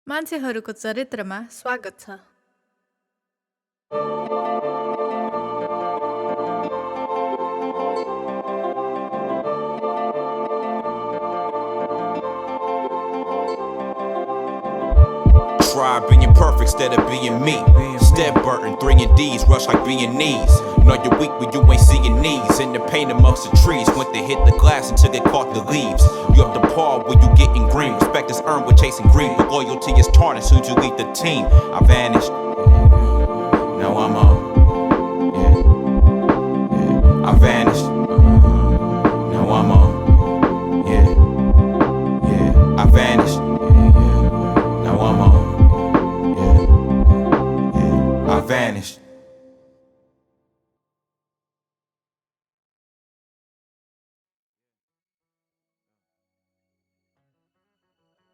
मान्छेहरूको चरित्रमा स्वागत छ। Try being perfect instead of being me. Step Burton, 3 and D's, rush like Viennese. Know you're weak when you ain't seeing knees. In the pain amongst the trees, went to hit the glass until they caught the leaves. You up the par when you getting green. Respect is earned with chasing green, but loyalty is tarnished soon as you leave the team. I vanished. Now I'm on. I vanished. Now I'm on. I vanished. Now I'm on. I vanished.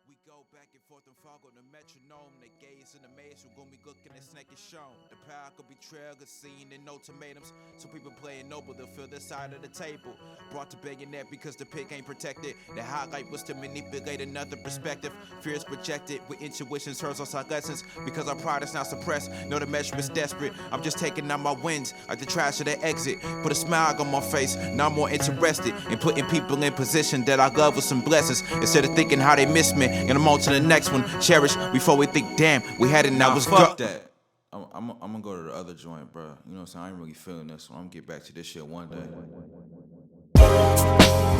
We go back and forth and follow the metronome. They gaze in the maze, we're gonna be looking at snake is shown. The power of betrayal is seen in no ultimatums. So people playing noble to fill this side of the table. Brought to bayonet because the pig ain't protected. The highlight was to manipulate another perspective. Fears projected with intuitions, hers on side lessons. Because our pride is now suppressed. Know the measurement's desperate. I'm just taking out my wins like the trash of the exit. Put a smile on my face. Now I'm more interested in putting people in position that I love with some blessings. Instead of thinking how they miss me. And I'm on to the next one. Cherish before we think, damn, we had it now. Was fuck that. I'm gonna go to the other joint, bro. You know what I'm saying? I ain't really feeling this one. I'm gonna get back to this shit one day.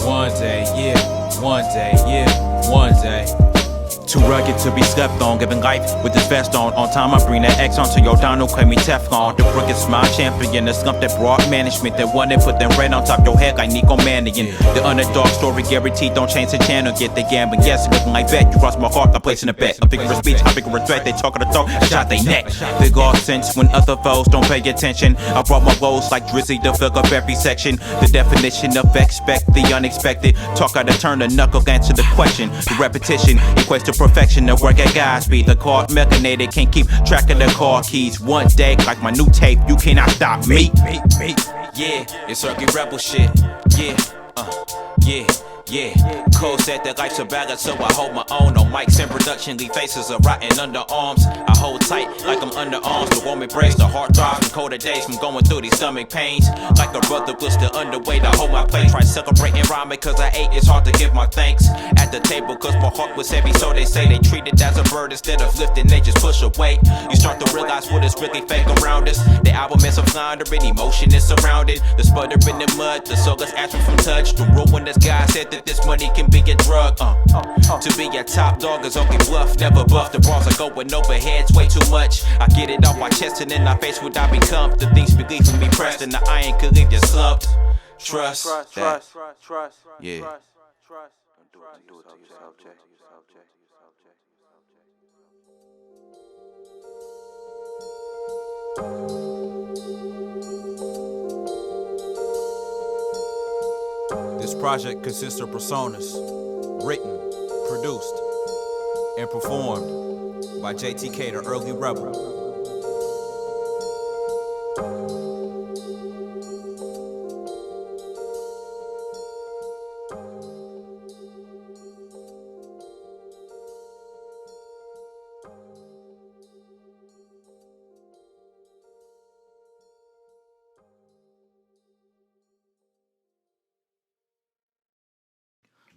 One day, yeah. One day, yeah. One day. Too rugged to be slept on, giving life with this vest on. On time, I bring that X onto your Donald, claim me Teflon. The crooked smile champion, the slump that brought management. That one that put them red on top your head like Nico Mannigan. The underdog story guaranteed, don't change the channel. Get the gambling, yes, looking like bet. You cross my heart, I'm placing a bet. A figure of speech, I figure of threat. They talking the talk, I shot they neck. Big off sense when other foes don't pay attention. I brought my woes like Drizzy to fill up every section. The definition of expect the unexpected. Talk how to turn the knuckle, answer the question. The repetition equates to perfection. The work at Godspeed, the card mechanated can't keep track of the car keys. One day, like my new tape, you cannot stop me. Yeah, it's circuit rebel shit. Yeah, yeah. Cole said that life's a balance, so I hold my own. On mics and production, leave faces are rotting underarms. I hold tight like I'm underarms. The warm embrace, the heart drives from colder days from going through these stomach pains. Like a brother was still underweight, I hold my plate. Try celebrating rhyming cause I ate, it's hard to give my thanks. At the table cause my heart was heavy, so they say they treat it as a bird instead of lifting, they just push away. You start to realize what is really fake around us. The album is a floundering, emotion is surrounded. The sputter in the mud, the soul is absent from touch. The ruin this guy said that this money can be a drug. To be a top dog is only bluff, never buff. The bars are going over heads way too much. I get it off my chest and then I face what I become. The things believe in me pressed and the iron could leave you slumped. Trust that. Yeah. Don't do it to yourself, Jay. This project consists of personas, written, produced, and performed by JTK, the Early Rebel.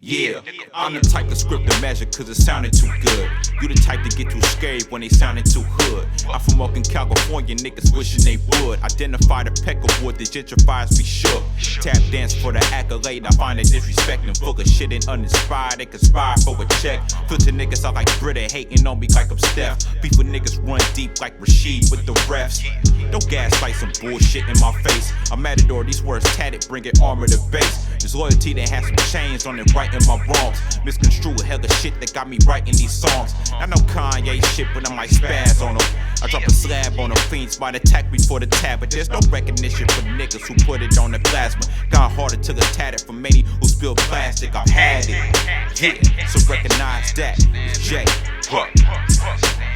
Yeah, I'm the type to script the measure cause it sounded too good. You the type to get too scary when they sounded too hood. I'm from Oakland, California, niggas wishing they would. Identify the peck of wood, the gentrifiers be shook. Tap dance for the accolade, I find it disrespecting. Full of shit and uninspired, they conspire for a check. Filter niggas out like Britta, hating on me like I'm Steph. Beef with niggas run deep like Rashid with the refs. Don't gaslight some bullshit in my face. I'm Matador, these words tatted, bringing armor to base. This loyalty that has some chains on it, right in my wrongs. Misconstrue hella shit that got me writing these songs. I know Kanye shit, but I might spaz on them. I drop a slab on them, fiends might attack me for the tab. But there's no recognition for niggas who put it on the plasma. Got harder till it's tattered for many who spill plastic. I've had it, yeah, so recognize that. It's J. Buck. Understand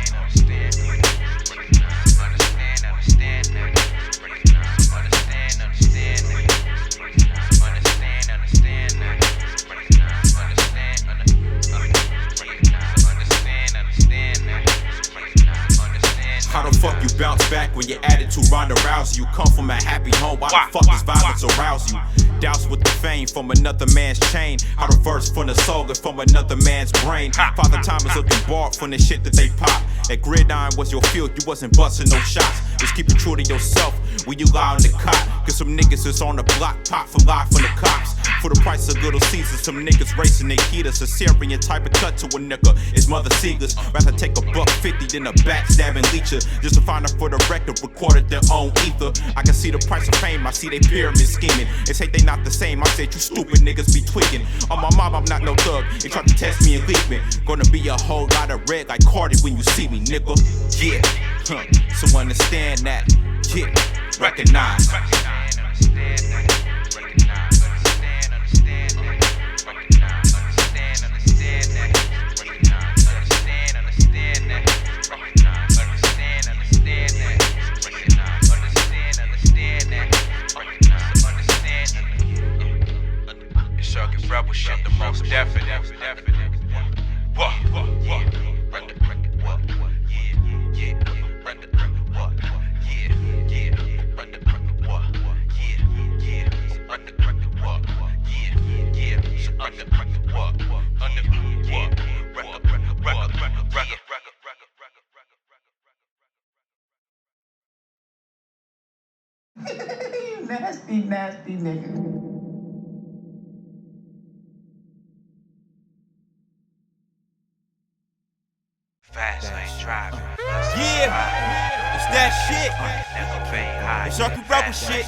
How the fuck you bounce back when your attitude round arouse you? Come from a happy home, why the fuck does violence arouse you? Douse with the fame from another man's chain. How the verse from the soul and from another man's brain. Father Time is looking barred from the shit that they pop. That gridiron was your field, you wasn't busting no shots. Just keep it true to yourself when you lie on the cot. Cause some niggas is on the block, pop for life from the cops. For the price of Little Caesar, some niggas racing they heaters. A Syrian type of cut to a nigga, his mother Seegers. Rather take a $150 than a backstabbing leecher. Just to find out for the record, recorded their own ether. I can see the price of fame, I see they pyramid scheming. They say they not the same, I said you stupid niggas be tweaking. On my mom, I'm not no thug, they try to test me and leave me. Gonna be a whole lot of red like K.R.I.T when you see me, nigga. Yeah, so understand that, yeah, recognize. Rebel shit, the most definite. What? Nasty nigga. Fastlane Drivin. Yeah, it's that shit. It's Circle Rebel shit.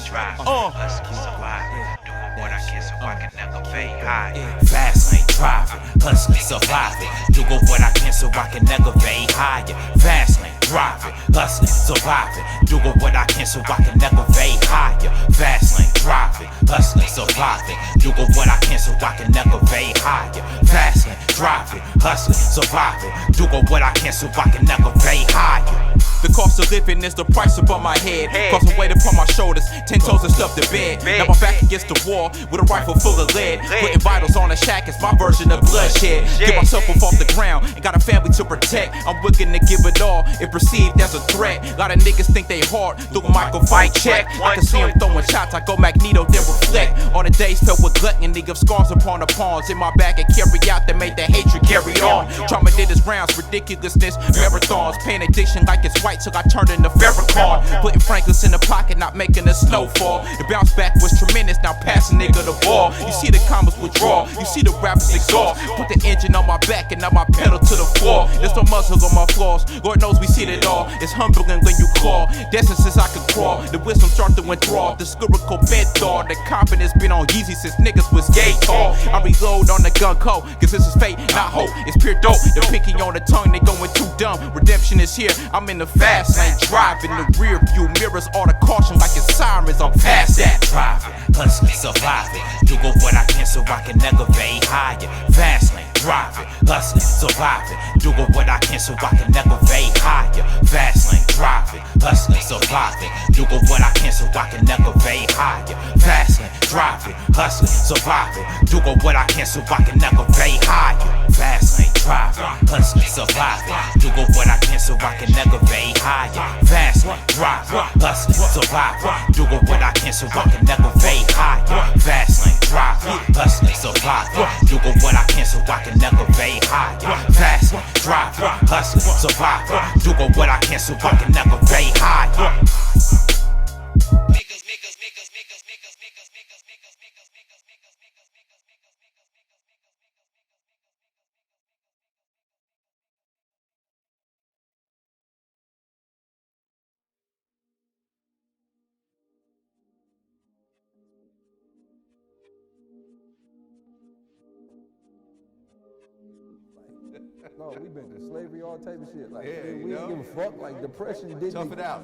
What I can so I can never fade high. Fastlane driving, hustling, surviving. Doing what I can so I can never fade higher. Fastlane driving, hustling, surviving. Doing what I can so I can never fade higher. Fastlane driving, hustling, surviving. Doing what I can so I can never fade higher. Fastlane driving, hustling, surviving. Doing what I can so I can never fade higher. The cost of living is the price upon my head. Cost of weight upon my shoulders, 10 toes and stuff to bed. Now my back against the wall with a rifle full of lead. Putting vitals on a shack is my version of bloodshed. Get myself up off the ground and got a family to protect. I'm willing to give it all if perceived as a threat. A lot of niggas think they hard through a microphone check. I can see them throwing shots, I go Magneto, then reflect. On the days filled with gluttony of scars upon the pawns in my back and carry out that made the hatred carry on. Trauma did its rounds, ridiculousness, marathons, pain addiction like it's white till I turned into Farrakhan. Putting Franklins in the pocket, not making a snowfall. The bounce back was tremendous, now passing nigga the ball. You see the commas withdraw, you see the rappers exhaust. Put the engine on my back and now my pedal to the floor. There's no muscle on my flaws, Lord knows we see it all. It's humbling when you claw, destined since I could crawl. The wisdom start to withdraw, the spherical mentor. The confidence been on Yeezy since niggas was gay tall. I reload on the gun code, cause this is fate, not hope. It's pure dope, the pinky on the tongue, they going too dumb. Redemption is here, I'm in the fast lane, driving the rear view mirrors, all the caution like it's sirens. I'm past that. Driving, hustling, surviving. Doing what I can so I can never fade higher. Fastlane driving, hustling, surviving. Doing what I can so I can never fade higher. Fastlane driving, hustling, surviving. Doing what I can so I can never fade higher. Fastlane driving, hustling, surviving. Doing what I can so I can never fade higher. Fastlane driving, hustling, surviving. Doing what I can so I can never fade higher. Fastlane driving, hustling, surviving. Doing what I can so I can never fade higher. Fastlane driving, hustling, surviving. Doing what I can so I can never fade higher. Fastlane driving, hustling, surviving. Doing what I can so I can never fade higher. No, we've been to slavery, all type of shit. Like, Yeah, we don't give a fuck. Like, depression didn't. Tough it out.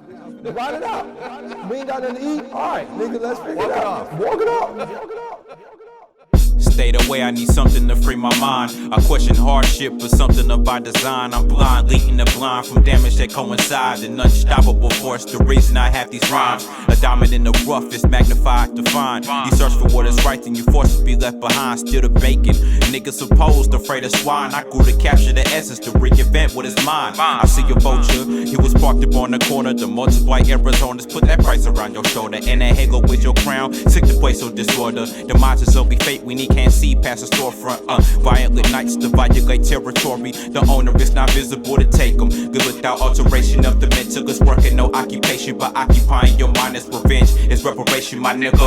Ride it out. We ain't got nothing to eat. All right, nigga, let's figure it out. Walk it off. Walk it off. Stay fade away, I need something to free my mind. I question hardship, but something about design. I'm blind, leading the blind from damage that coincide. An unstoppable force, the reason I have these rhymes. A diamond in the rough is magnified to find. You search for what is right, then you forced to be left behind. Still the bacon, niggas opposed, afraid of swine. I grew to capture the essence, to reinvent what is mine. I see a vulture, he was parked up on the corner. The multiply Arizonas, put that price around your shoulder. And that halo with your crown, sick to place so disorder. The minds is ugly fate when he can't see past the storefront. Violent nights to violate territory. The owner is not visible to take them. Good without alteration of the mental. It's working, no occupation, but occupying your mind is revenge. It's reparation, my nigga.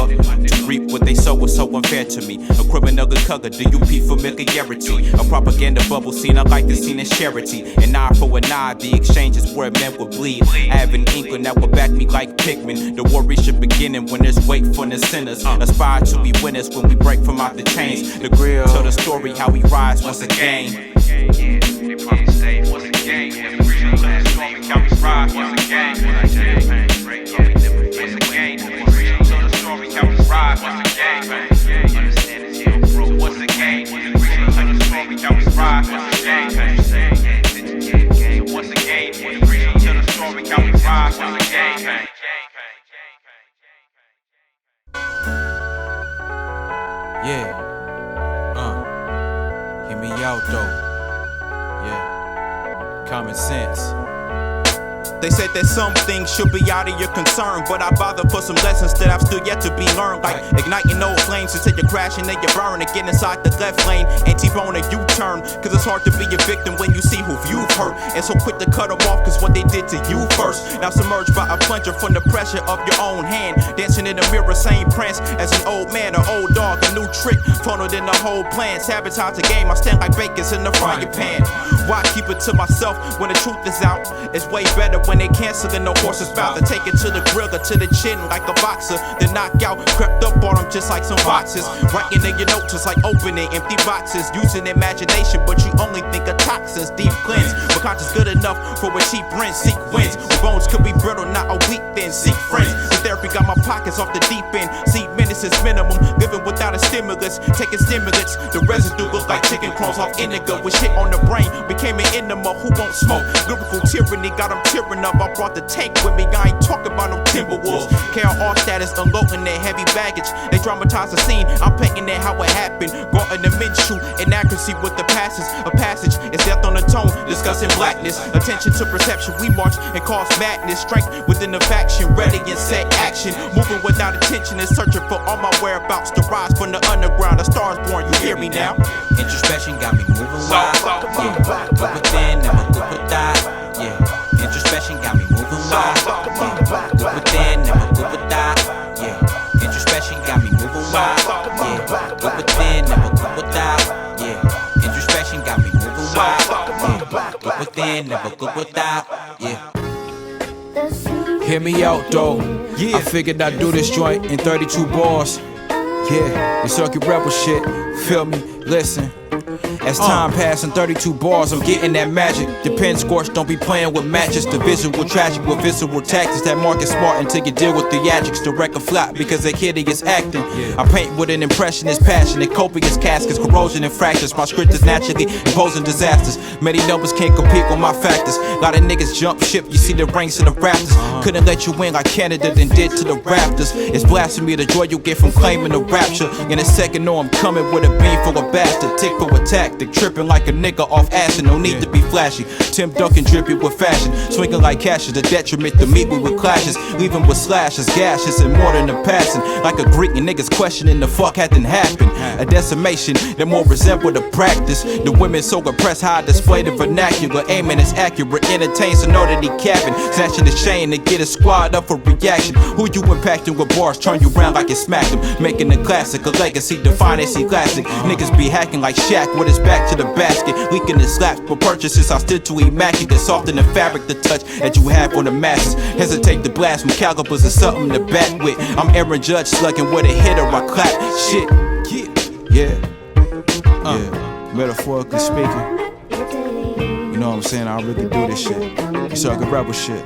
To reap what they sow was so unfair to me. A criminal good color, DUP familiarity. A propaganda bubble scene, I like the scene in charity. An eye for an eye, the exchange is where men will bleed. I have an inkling that will back me like Pikmin. The war reach a beginning when there's wakefulness sinners. Aspire to be winners when we break from out the chains. The grill, tell the story how we rise once again. They probably stay once again. How we rise once again. Once again. Tell the story how we rise once again. Understand it's here, bro. Once again. Tell the story how we rise once again. Once again. Tell the story how we rise once again. Yeah, hear me out though. Yeah, common sense. They said that some things should be out of your concern, but I bother for some lessons that I've still yet to be learned. Like igniting old flames until you're crashing and you burn. And get inside the left lane and T-bone a U-turn. Cause it's hard to be a victim when you see who you've hurt. And so quick to cut them off cause what they did to you first. Now submerged by a plunger from the pressure of your own hand. Dancing in the mirror, same prance as an old man or old dog. A new trick funneled in the whole plan. Sabotage the game, I stand like bacon in the frying pan. Why keep it to myself when the truth is out? It's way better when they canceling the horse's mouth. To take it to the grill or to the chin like a boxer. The knockout crept up on them just like some boxes. Writing in your notes just like opening empty boxes. Using imagination but you only think of toxins. Deep cleanse, but conscious good enough for a cheap rent. Seek wins, where bones could be brittle, not a weak then. Seek friends, the therapy got my pockets off the deep end. See minutes is minimum, living without a stimulus. Taking stimulants, the residue look like chicken crumbs off indigo. With shit on the brain, became an enema who won't smoke. Lyrical tyranny got them tearing up. I brought the tank with me, I ain't talking about no Timberwolves. K.R.I.T status, unloading their heavy baggage. They dramatize the scene, I'm painting it how it happened. Brought in the mid-shoot, inaccuracy with the passes. A passage is death on the tone, discussing blackness. Attention to perception, we march and cause madness. Strength within the faction, ready and set action. Moving without attention and searching for all my whereabouts. To rise from the underground, a star's born, you hear me now? Introspection got me moving wild. Yeah, good within, never good without. Yeah. Introspection got me moving wild. Yeah, good within, never good without. Yeah, introspection got me moving wild. Yeah, good within, never good without. Yeah, introspection got me moving wild. Yeah, good within, never good without. Yeah. Hear me out though. Yeah. I figured I'd do this joint in 32 bars. Yeah, the circuit rebel shit. Feel me? Listen. As time passing 32 bars, I'm getting that magic. The pen scorched, don't be playing with matches. The visual tragic with visceral tactics that market smart until you deal with theatrics. The record flop because they hideous acting. I paint with an impressionist passion and copious caskets, corrosion and fractures. My script is naturally imposing disasters. Many numbers can't compete with my factors. Lot of niggas jump ship, you see the ranks of the Raptors. Couldn't let you win like Canada then did to the Raptors. It's blasphemy the joy you get from claiming the rapture. In a second, know I'm coming with a beam full of bastard. Tick for attack. Tripping like a nigga off acid, no need to be flashy. Tim Duncan dripping with fashion, swinging like cashes. The detriment to meet me with clashes, leaving with slashes, gashes, and more than a passing. Like a Greek and niggas questioning the fuck hadn't happened. A decimation that more resembled a practice. The women so oppressed, how I display the vernacular. Aiming is accurate, entertain sonority cabin. Snatching the chain to get a squad up for reaction. Who you impacting with bars, turn you round like you smacked them. Making a classic, a legacy, defining see classic. Niggas be hacking like Shaq with his back to the basket, leaking the slaps for purchases. I stood to immaculate, soften the fabric, the touch that you have on the masses. Hesitate to blast from calibers or something to back with. I'm Aaron Judge slugging with a hitter, I clap shit. Yeah. Metaphorically speaking, you know what I'm saying? I really do this shit. Circuit rebel shit.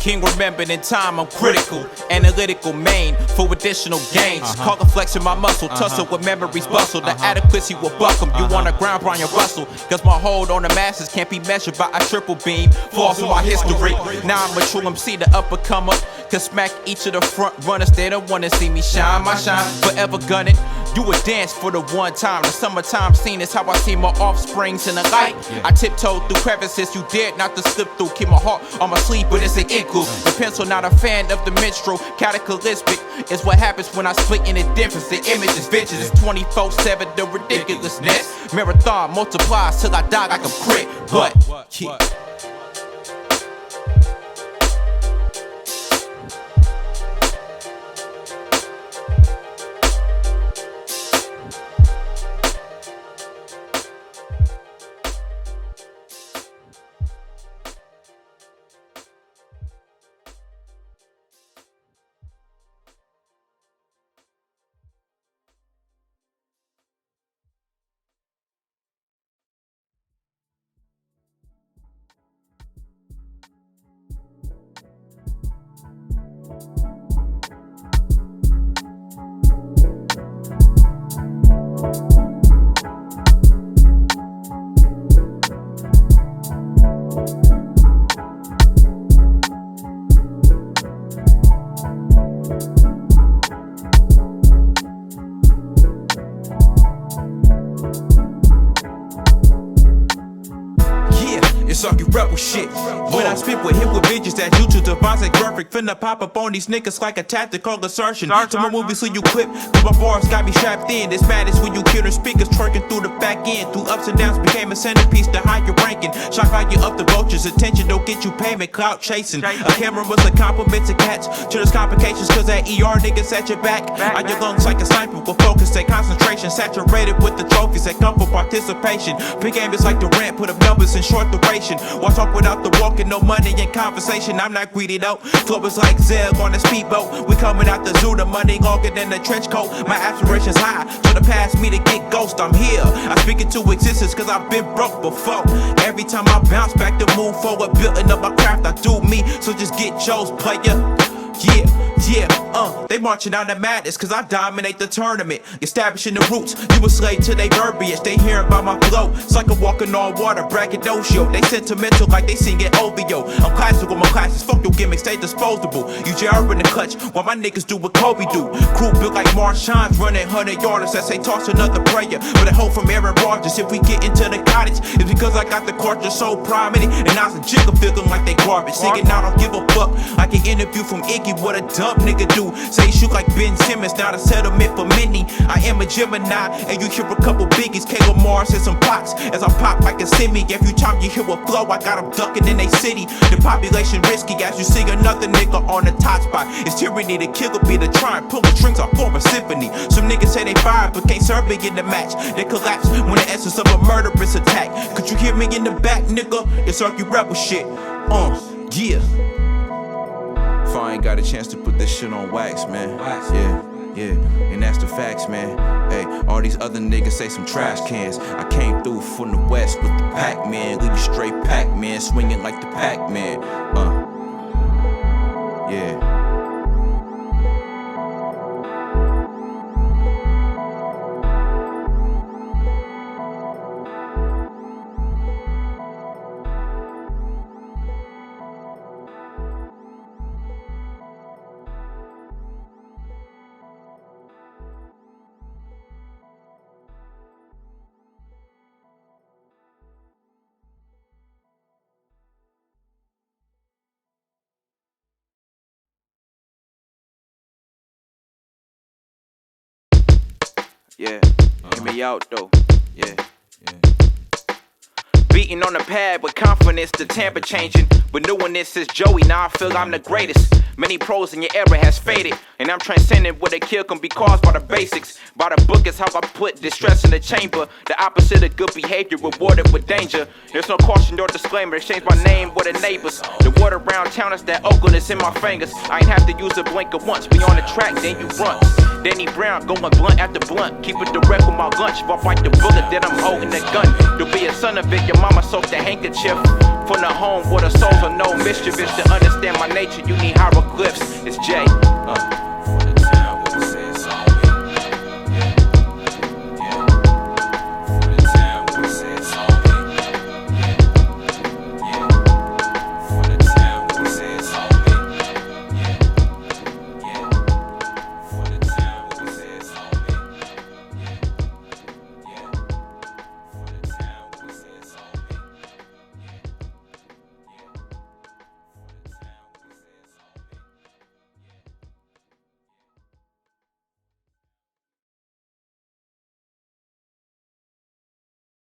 king remembered in time, I'm critical. Analytical main for additional gains. Call a flex in my muscle, tussle with memories bustle. The adequacy will buck 'em. You wanna ground Brian Russell. Cause my hold on the masses can't be measured by a triple beam. Falls through my history. Now I'm a true MC, the upper comer. Can smack each of the front runners. They don't wanna see me shine. My shine forever gunning. You would dance for the one time. The summertime scene is how I see my offsprings in the light. I tiptoed through crevices you dared not to slip through. Keep my heart on my sleeve, but it's an igloo. The pencil, not a fan of the minstrel. Cataclysmic is what happens when I split in the difference. The image is bitches. It's 24/7, the ridiculousness. Marathon multiplies till I die like a crit. But yeah. Sucky rebel shit. When I spit with hip with bitches that YouTube device like perfect. Finna pop up on these niggas like a tactical assertion. To my movies so you clip, cause my bars got me strapped in. This madness when you hear the speakers twerking through the back end. Through ups and downs became a centerpiece to higher ranking. Shock how you up the vultures, attention don't get you payment, clout chasing. A camera was a compliment to catch. To those complications cause that ER niggas at your back. Out your lungs like a sniper with focus, take concentration. Saturated with the trophies that come for participation. Big aim is like the rant, put up numbers in short duration. Why talk without the walking, no money in conversation. I'm not greedy though. Flow is like Zeb on a speedboat. We coming out the zoo, the money longer than the trench coat. My aspirations high, so to pass me to get ghost. I'm here. I speak into existence cause I've been broke before. Every time I bounce back to move forward, building up my craft, I do me. So just get yours, player. They marching out the madness cause I dominate the tournament. Establishing the roots, you a slave to they verbiage. They hearing about my flow, it's like I'm walking on water, braggadocio. They sentimental like they singing OVO. I'm classical, my classes, fuck your gimmicks, they disposable. You jar in the clutch, while my niggas do what Kobe do. Crew built like Marshans, running 100 yarders. That say toss another prayer, but a hope from Aaron Rodgers. If we get into the cottage, it's because I got the culture so prominent. And I was a jigger feeling like they garbage. Singing I don't give a fuck, like an interview from Iggy, what a dumb nigga do. Say shoot like Ben Simmons, not a settlement for many. I am a Gemini, and you hear a couple biggies. K. Lamar and some pops, as I pop like a semi. Every time you hear a flow, I got them ducking in they city. The population risky, as you see another nigga on the top spot. It's tyranny, the killer be the try and pull the strings off, form a symphony. Some niggas say they fired, but can't serve me in the match. They collapse when the essence of a murderous attack. Could you hear me in the back, nigga? It's Arky Rebel shit. Yeah. If I ain't got a chance to put this shit on wax, man. Yeah, and that's the facts, man. Hey, all these other niggas say some trash cans. I came through from the west with the Pac-Man. Leave you straight Pac-Man, swinging like the Pac-Man. Yeah. Yeah, hear me out though. Yeah. Beating on the pad with confidence, the temper changing. But knowing this is Joey, now I feel I'm the greatest. Many pros in your era has faded, and I'm transcending what a kill can be caused by the basics. By the book is how I put distress in the chamber. The opposite of good behavior, rewarded with danger. There's no caution or disclaimer, exchange my name with the neighbors. The word around town is that Oakland is in my fingers. I ain't have to use a blinker once, be on the track, then you run. Danny Brown going blunt after blunt. Keep it direct with my lunch. If I bite the bullet, then I'm holding the gun. To be a son of it, your mama soaked the handkerchief. From the home where the souls are no mischievous. To understand my nature, you need hieroglyphs. It's Jay.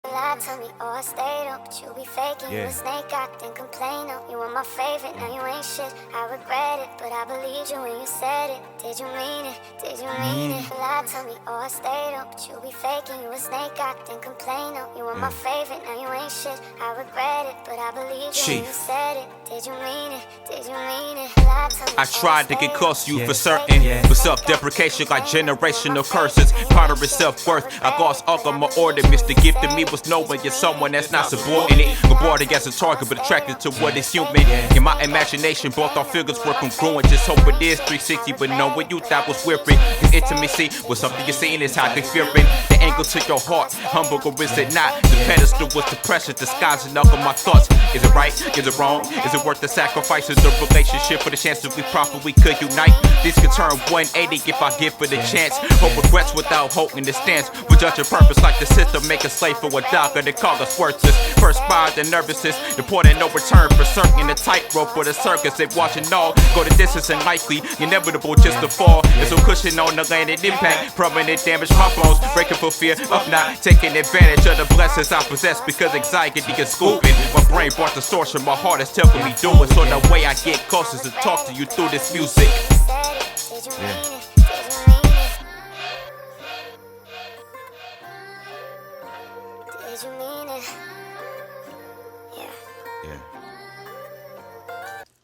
Lie to me or I stayed up, but you be faking. You a snake acting, complain up. You were my favorite, now you ain't shit. I regret it, but I believed you when you said it. Did you mean it? Did you mean it? Lie to me or I stayed up, but you be faking. You a snake acting, complain up. You were my favorite, now you ain't shit. I regret it, but I believed you when you said it. Did you mean it? Did you mean it? Lie to me. I tried to get close to you for certain, but self-deprecation like generational curses. Part of self-worth, I lost all of my order. Mr. Gift to me was knowing you're someone that's not subordinate, rewarded as a target, but attracted to what is human. In my imagination, both our figures were congruent. Just hope it is 360, but know what you thought was weird. Cause intimacy was something you're seeing is how they fearing. The angle to your heart, humble or is it not? The pedestal was the pressure, disguising all of my thoughts. Is it right? Is it wrong? Is it worth the sacrifices? The relationship for the chance that we profit, we could unite. This could turn 180 if I give it a chance. Hope regrets without hope in the stance. We judge your purpose like the system, make a slave for a dog, they call us worthless. First by the nervousness, the point of no return for certain. The tightrope for the circus, they watching all go the distance and likely inevitable just to fall. There's some cushion on the landed impact, permanent damage. My bones breaking for fear of not taking advantage of the blessings I possess because anxiety is scooping. My brain brought distortion, my heart is telling me do it. So the way I get closer is to talk to you through this music. Yeah. Did you mean it? Yeah.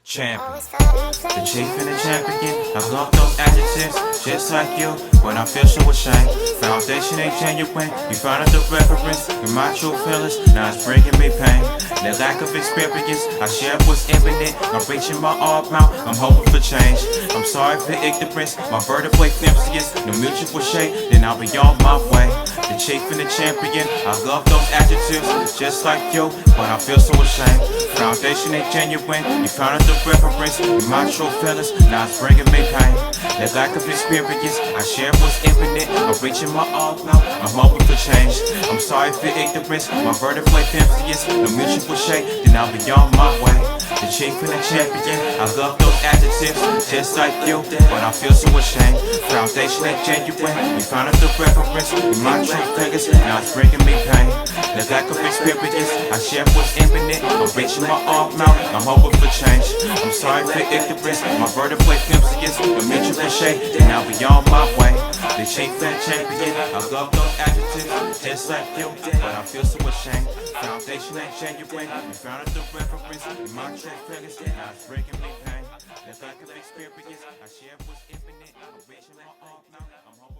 Champion, the chief and the champion. I love those adjectives, just like you. When I feel so ashamed, foundation ain't genuine. You found out the reference in my true feelings. Now it's bringing me pain. The lack of experience I shared was infinite. I'm reaching my arm out. I'm hoping for change. I'm sorry for ignorance. My vertebrae flimsiest. No mutual shape, then I'll be on my way. The chief and the champion. I love those adjectives, just like you. When I feel so ashamed, foundation ain't genuine. You found out the reference in my true feelings. Now it's bringing me pain. The lack of experience I shared was infinite. I'm reaching my arm out. I'm hoping for change. I'm sorry for ignorance. My vertebrae flimsiest. No mutual shape, then I'll be on my way. The chief and the champion. I love those adjectives, just like you. But I feel so ashamed. Foundation ain't genuine. We found out the reference in my true figures. Now it's bringing me pain. The lack of experience I shared was infinite. I'm reaching my arm out. I'm hoping for change. I'm sorry for ignorance. My vertebrae flimsiest. No mutual shape, then I'll be on my way. The chief and champion. I love those adjectives, just like you. But I feel so ashamed. Foundation ain't genuine. We found out the reference in my true figures. Now it's bringing me pain. The lack of experience I shared was infinite. I'm reaching my arm now. I'm hoping